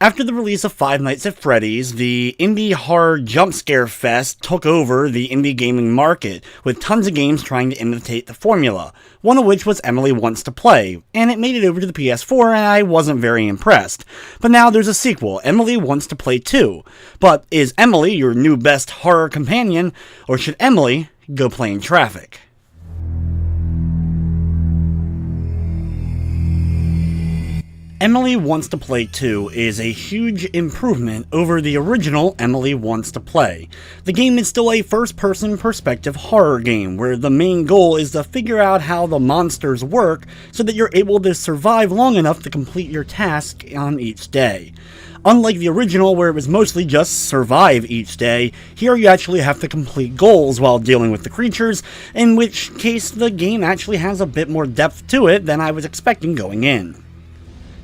After the release of Five Nights at Freddy's, the indie horror jump scare fest took over the indie gaming market, with tons of games trying to imitate the formula, one of which was Emily Wants to Play, and it made it over to the PS4 and I wasn't very impressed. But now there's a sequel, Emily Wants to Play 2. But is Emily your new best horror companion, or should Emily go play in traffic? Emily Wants to Play 2 is a huge improvement over the original Emily Wants to Play. The game is still a first-person perspective horror game, where the main goal is to figure out how the monsters work so that you're able to survive long enough to complete your task on each day. Unlike the original, where it was mostly just survive each day, here you actually have to complete goals while dealing with the creatures, in which case the game actually has a bit more depth to it than I was expecting going in.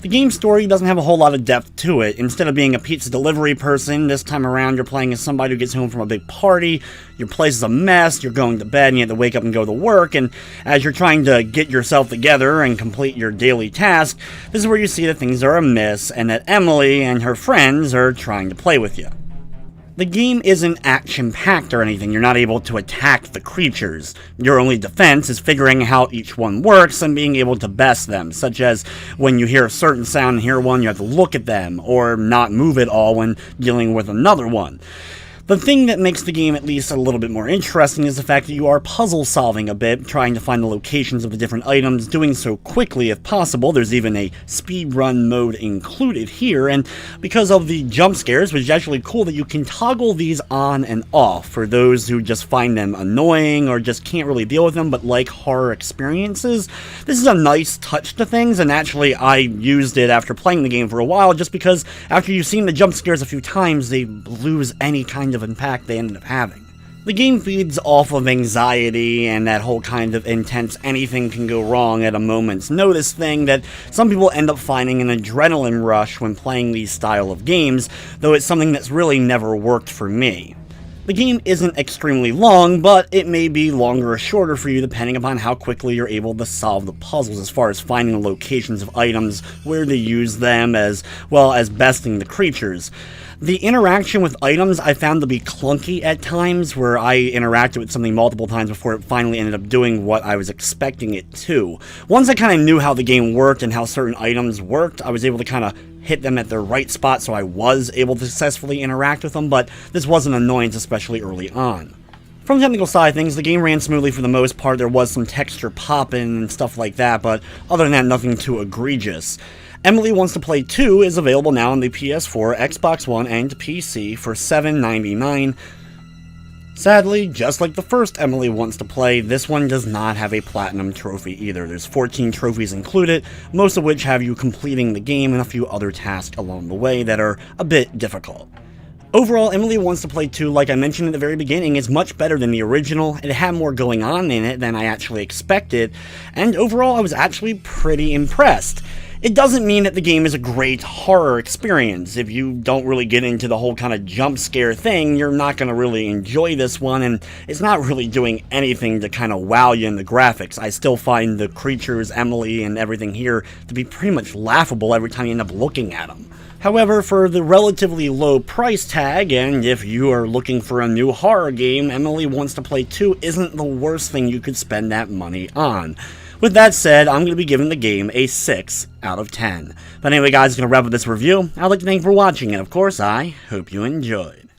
The game's story doesn't have a whole lot of depth to it. Instead of being a pizza delivery person, this time around you're playing as somebody who gets home from a big party, your place is a mess, you're going to bed and you have to wake up and go to work, and as you're trying to get yourself together and complete your daily task, this is where you see that things are amiss and that Emily and her friends are trying to play with you. The game isn't action-packed or anything. You're not able to attack the creatures. Your only defense is figuring out how each one works and being able to best them, such as when you hear a certain sound and hear one, you have to look at them, or not move at all when dealing with another one. The thing that makes the game at least a little bit more interesting is the fact that you are puzzle solving a bit, trying to find the locations of the different items, doing so quickly if possible. There's even a speedrun mode included here, and because of the jump scares, which is actually cool that you can toggle these on and off for those who just find them annoying or just can't really deal with them but like horror experiences. This is a nice touch to things, and actually I used it after playing the game for a while just because after you've seen the jump scares a few times, they lose any kind of impact they ended up having. The game feeds off of anxiety and that whole kind of intense anything can go wrong at a moment's notice thing that some people end up finding an adrenaline rush when playing these style of games, though it's something that's really never worked for me. The game isn't extremely long, but it may be longer or shorter for you depending upon how quickly you're able to solve the puzzles as far as finding the locations of items, where to use them, as well as besting the creatures. The interaction with items I found to be clunky at times, where I interacted with something multiple times before it finally ended up doing what I was expecting it to. Once I kind of knew how the game worked and how certain items worked, I was able to kind of hit them at the right spot so I was able to successfully interact with them, but this was an annoyance, especially early on. From the technical side of things, the game ran smoothly for the most part. There was some texture popping and stuff like that, but other than that, nothing too egregious. Emily Wants to Play 2 is available now on the PS4, Xbox One, and PC for $7.99. Sadly, just like the first Emily Wants to Play, this one does not have a Platinum trophy either. There's 14 trophies included, most of which have you completing the game and a few other tasks along the way that are a bit difficult. Overall, Emily Wants to Play 2, like I mentioned at the very beginning, is much better than the original. It had more going on in it than I actually expected, and overall I was actually pretty impressed. It doesn't mean that the game is a great horror experience. If you don't really get into the whole kind of jump scare thing, you're not going to really enjoy this one, and it's not really doing anything to kind of wow you in the graphics. I still find the creatures, Emily, and everything here to be pretty much laughable every time you end up looking at them. However, for the relatively low price tag, and if you are looking for a new horror game, Emily Wants to Play 2 isn't the worst thing you could spend that money on. With that said, I'm going to be giving the game a 6 out of 10. But anyway guys, I'm going to wrap up this review. I'd like to thank you for watching, and of course, I hope you enjoyed.